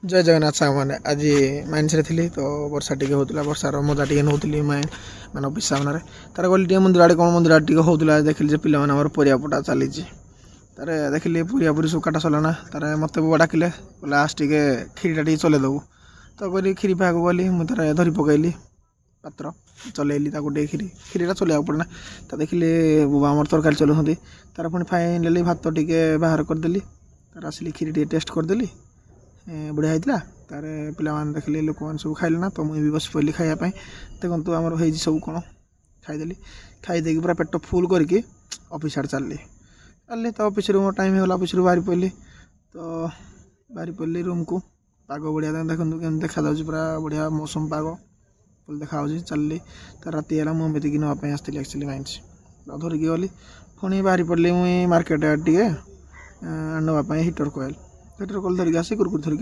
जय जगन्नाथ साहब मैंने आज माइंस थी तो वर्षा टी होता वर्षार मजा टी नौली मान ऑफिस सामने तार गली मंदिर आड़े कौन मंदिर आड़े होता देखिली पे परियापटा चली तार देखिली पूरी सुखाटा सरला तार मत डाकिले बोले आस टे क्षीरीटा टे चल देबू तो कहली क्षीरी पाक गली मुझे धरी पकईली पात्र चलैली क्षीरीटा चलवा पड़ना तो देखिली बाबा आम तरकारी चलाऊँ तार पुणी फाइनाली भात टे बाहर करदेली तार आसिली क्षीरी टे टेस्ट करदेली बढ़िया होता तार पे देखिले लोक मैंने सब खाइले ना तो मुझे भी बस पड़ी खायापी देखो आमर हो सब कौन खाईदेली खाईदे पूरा पेट फुल करके ऑफिस आड़े चलली तो ऑफिस मो टाइम होगा ऑफिस बाहरी पड़ी तो बाहरी पड़ी रूम को पाग बढ़िया देखो केम देखा पूरा बढ़िया मौसम पाग फुल देखा चलली तो राति है मुझे बेतिक नापी आसती एक्चुअली माइंस धरिकी गली पुणी बाहरी पड़ी मुझे मार्केट टे नापी हिटर कोयल धरिकी आसी कुरकुर धरिकी